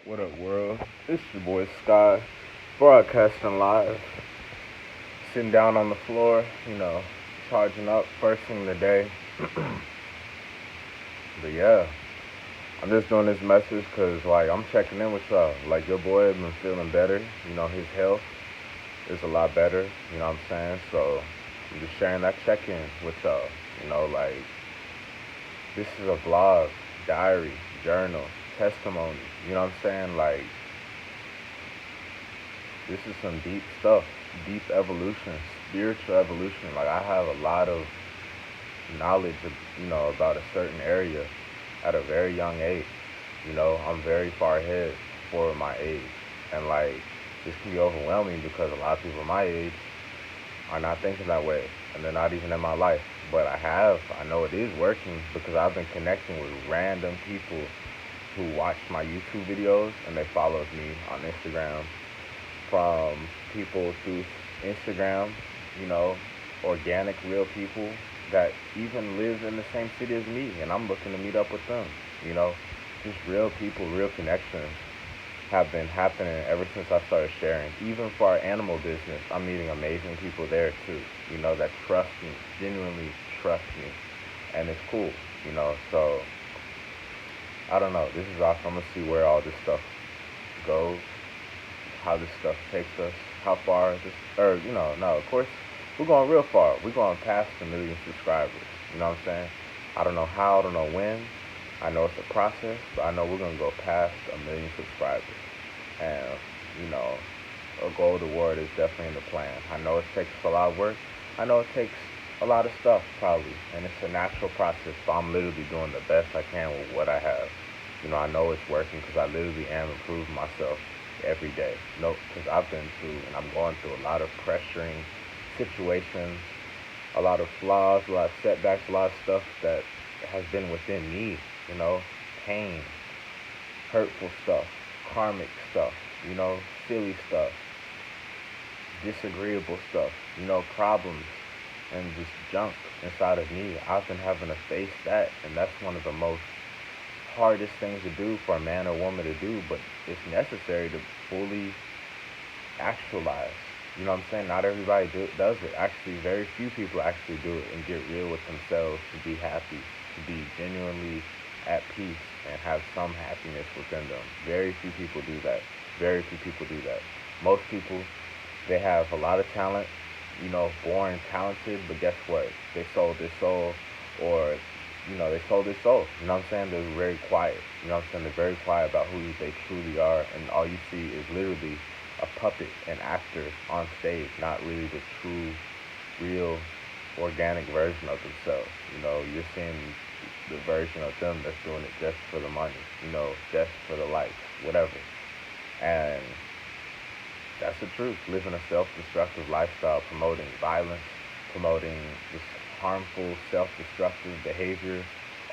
What up, world? It's your boy Sky, broadcasting live, sitting down on the floor, charging up first thing of the day. But yeah, I'm just doing this message because, I'm checking in with y'all. Like, your boy has been feeling better. His health is a lot better, you know what I'm saying? So, I'm just sharing that check in with y'all. You know, like, this is a vlog, diary, journal, testimony, you know what I'm saying? Like, this is some deep stuff, deep evolution, spiritual evolution. Like, I have a lot of knowledge, about a certain area at a very young age. I'm very far ahead for my age. And, like, this can be overwhelming because a lot of people my age are not thinking that way. And they're not even in my life. But I know it is working because I've been connecting with random people who watch my YouTube videos and they followed me on Instagram, from people through Instagram, you know, organic, real people that even live in the same city as me, and I'm looking to meet up with them. You know, just real people, real connections have been happening ever since I started sharing. Even for our animal business, I'm meeting amazing people there too, that trust me, genuinely trust me, and it's cool, so I don't know. This is awesome. I'm gonna see where all this stuff goes, how this stuff takes us, how far this, or no, of course, we're going real far. We're going past a million subscribers. You know what I'm saying? I don't know how, I don't know when. I know it's a process, but I know we're gonna go past a million subscribers. And you know, a gold award is definitely in the plan. I know it takes a lot of work. I know it takes a lot of stuff probably, and it's a natural process. So I'm literally doing the best I can with what I have. I know it's working because I literally am improving myself every day. No, because I've been through and I'm going through a lot of pressuring situations, a lot of flaws, a lot of setbacks, a lot of stuff that has been within me, you know, pain, hurtful stuff, karmic stuff, silly stuff, disagreeable stuff, problems and just junk inside of me. I've been having to face that, and that's one of the most hardest things to do for a man or woman to do, but it's necessary to fully actualize. You know what I'm saying? Not everybody does it. Actually, very few people actually do it and get real with themselves to be happy, to be genuinely at peace and have some happiness within them. Very few people do that. Very few people do that. Most people, they have a lot of talent, born talented, but guess what? They sold their soul, or they sold their soul. You know what I'm saying? They're very quiet. You know what I'm saying? They're very quiet about who they truly are, and all you see is literally a puppet, an actor on stage, not really the true, real, organic version of themselves. You're seeing the version of them that's doing it just for the money, just for the likes, whatever. And that's the truth. Living a self-destructive lifestyle, promoting violence, promoting just harmful, self-destructive behavior,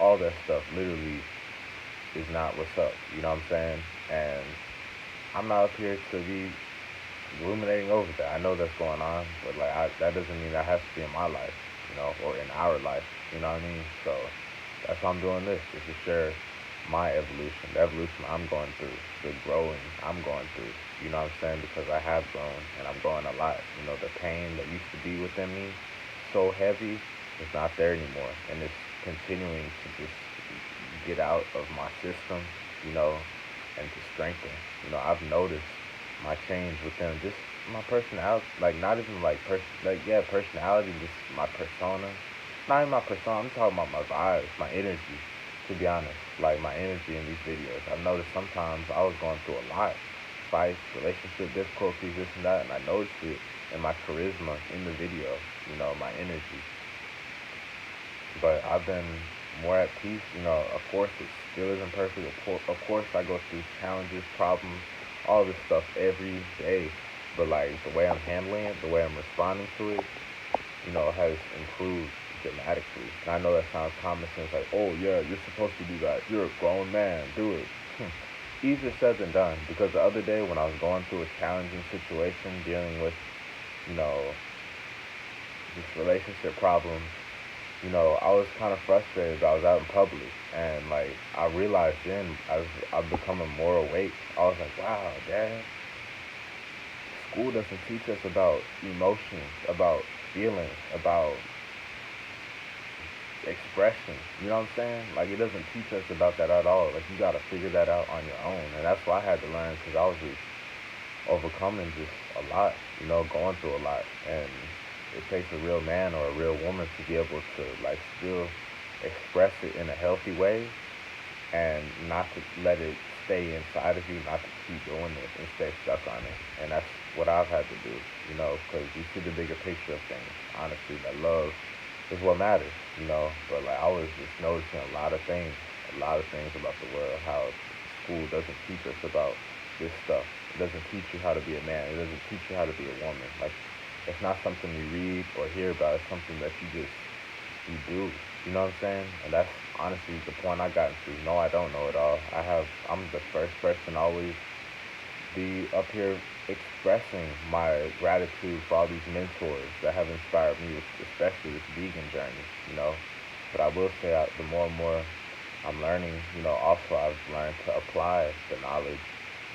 all that stuff literally is not what's up. You know what I'm saying? And I'm not up here to be ruminating over that. I know that's going on, but that doesn't mean that has to be in my life, or in our life. You know what I mean? So that's why I'm doing this, is to share my evolution, the evolution I'm going through, the growing I'm going through. You know what I'm saying? Because I have grown, and I'm growing a lot. The pain that used to be within me, so heavy, is not there anymore, and it's continuing to just get out of my system, and to strengthen. I've noticed my change within just my personality, like not even personality, just my persona. Not even my persona. I'm talking about my vibes, my energy. To be honest, like my energy in these videos, I've noticed sometimes I was going through a lot, fights, relationship difficulties, this and that, and I noticed it in my charisma in the video, my energy. But I've been more at peace. Of course, it still isn't perfect. Of course, I go through challenges, problems, all this stuff every day. But like the way I'm handling it, the way I'm responding to it, has improved dramatically. And I know that sounds common sense, like, oh yeah, you're supposed to do that. You're a grown man. Do it. Easier said than done. Because the other day when I was going through a challenging situation, dealing with, you know, just relationship problems, I was kind of frustrated. I was out in public, and like I realized then, as I'm becoming more awake, I was like, wow, Dad, school doesn't teach us about emotions, about feelings, about expression. You know what I'm saying? Like it doesn't teach us about that at all. Like you got to figure that out on your own, and that's what I had to learn because I was just overcoming just a lot. Going through a lot, and it takes a real man or a real woman to be able to like still express it in a healthy way and not to let it stay inside of you, not to keep doing it and stay stuck on it. And that's what I've had to do, because you see the bigger picture of things. Honestly, that love is what matters, But like I was just noticing a lot of things about the world, how school doesn't teach us about this stuff. It doesn't teach you how to be a man. It doesn't teach you how to be a woman. Like it's not something you read or hear about. It's something that you do. You know what I'm saying? And that's honestly the point I got into. No, I don't know it all. I'm the first person always be up here expressing my gratitude for all these mentors that have inspired me, especially this vegan journey, But I will say the more and more I'm learning, also I've learned to apply the knowledge,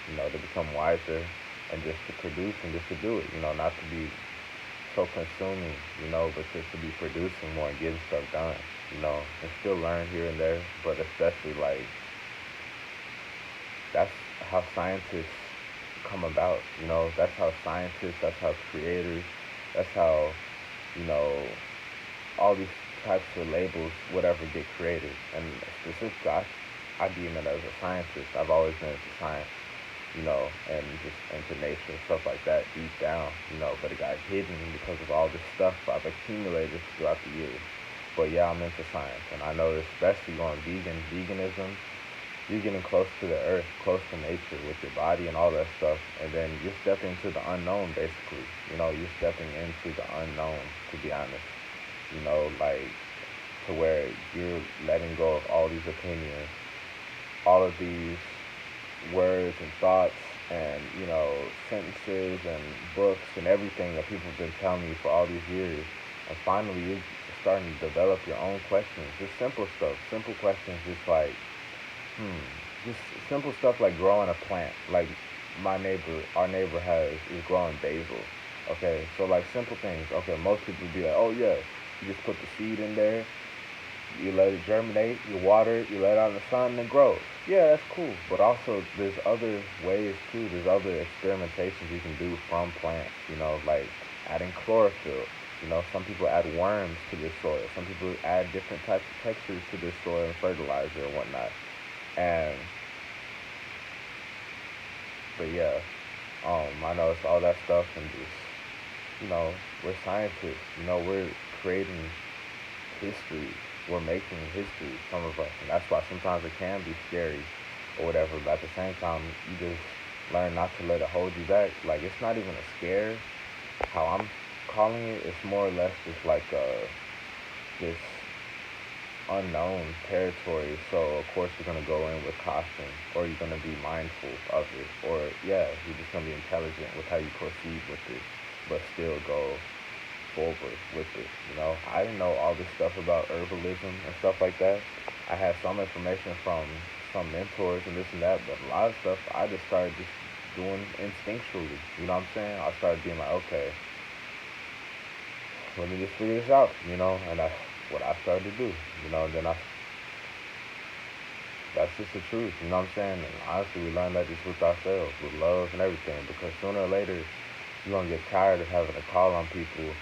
to become wiser and just to produce and just to do it, not to be so consuming, but just to be producing more and getting stuff done, and still learn here and there, but especially like that's how scientists come about, that's how scientists, that's how creators, that's how, you know, all these types of labels, whatever, get created. And specifically, I deem it as a scientist. I've always been into science, and just into nature and stuff like that deep down, but it got hidden because of all this stuff I've accumulated throughout the years. But yeah, I'm into science, and I know especially going veganism, you're getting close to the earth, close to nature with your body and all that stuff, and then you're stepping into the unknown, basically. You're stepping into the unknown, to be honest. Like to where you're letting go of all these opinions, all of these words and thoughts and, sentences and books and everything that people have been telling you for all these years. And finally, you're starting to develop your own questions. Just simple stuff, simple questions, just like, just simple stuff like growing a plant. Like our neighbor is growing basil. Okay, so like simple things. Okay, most people would be like, oh yeah, you just put the seed in there, you let it germinate, you water it, you let it out in the sun, and it grows. Yeah, that's cool. But also, there's other ways too. There's other experimentations you can do from plants. Like adding chlorophyll. Some people add worms to their soil. Some people add different types of textures to their soil and fertilizer and whatnot. And but yeah, I know it's all that stuff and just we're scientists. We're creating history. We're making history, some of us, and that's why sometimes it can be scary or whatever. But at the same time, you just learn not to let it hold you back. Like it's not even a scare, how I'm calling it. It's more or less just like this unknown territory. So of course you're gonna go in with caution, or you're gonna be mindful of it, or yeah, you're just gonna be intelligent with how you proceed with it, but still go forward with it. I didn't know all this stuff about herbalism and stuff like that. I had some information from some mentors and this and that, but a lot of stuff I just started just doing instinctually. You know what I'm saying? I started being like, okay, let me just figure this out, and that's what I started to do, and then that's just the truth, you know what I'm saying? And honestly, we learn that just with ourselves, with love and everything, because sooner or later, you're going to get tired of having to call on people,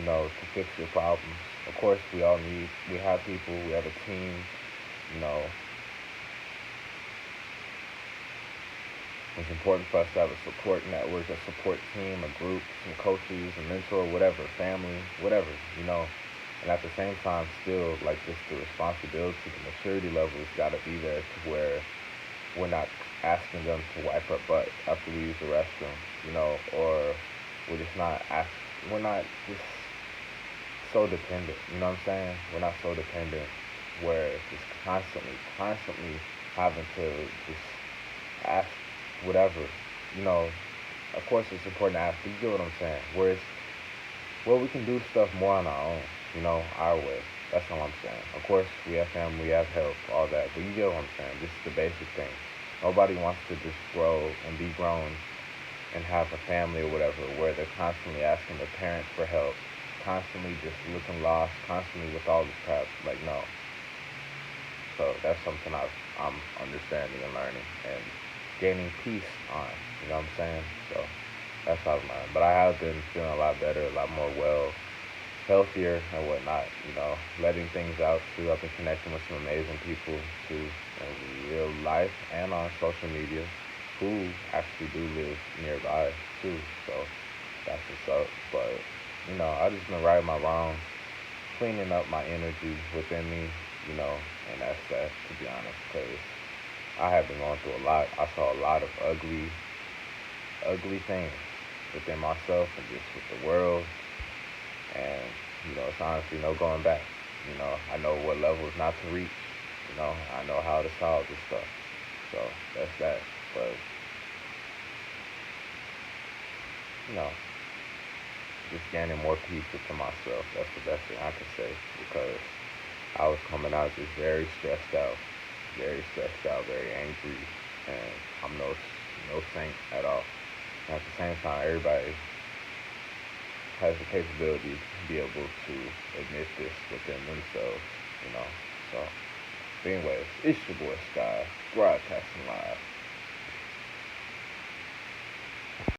to fix your problems. Of course, we have people, we have a team, you know. It's important for us to have a support network, a support team, a group, some coaches, a mentor, whatever, family, whatever, And at the same time, still, like, just the responsibility, the maturity level has got to be there to where we're not asking them to wipe our butt after we use the restroom, or we're just not we're not just so dependent, you know what I'm saying? We're not so dependent where it's just constantly having to just ask whatever, you know. Of course, it's important to ask, but you get what I'm saying? Where we can do stuff more on our own, our way. That's all I'm saying. Of course, we have family, we have help, all that, but you get what I'm saying. This is the basic thing. Nobody wants to just grow and be grown and have a family or whatever where they're constantly asking their parents for help, constantly just looking lost, constantly with all this crap. Like, no. So that's something I'm understanding and learning and gaining peace on. You know what I'm saying? So that's how I've learned. But I have been feeling a lot better, a lot more healthier and whatnot. Letting things out too. I've been connecting with some amazing people too in real life and on social media who actually do live nearby too. So that's what's up. But I just been righting my wrongs, cleaning up my energy within me, and that's that, to be honest, because I have been going through a lot. I saw a lot of ugly things within myself and just with the world, and it's honestly no going back. I know what levels not to reach. I know how to solve this stuff. So that's that. But you know, just gaining more peace within myself. That's the best thing I can say because I was coming out just very stressed out, very angry, and I'm no saint at all. And at the same time, everybody has the capability to be able to admit this within themselves. So, but anyways, it's your boy Sky, broadcasting live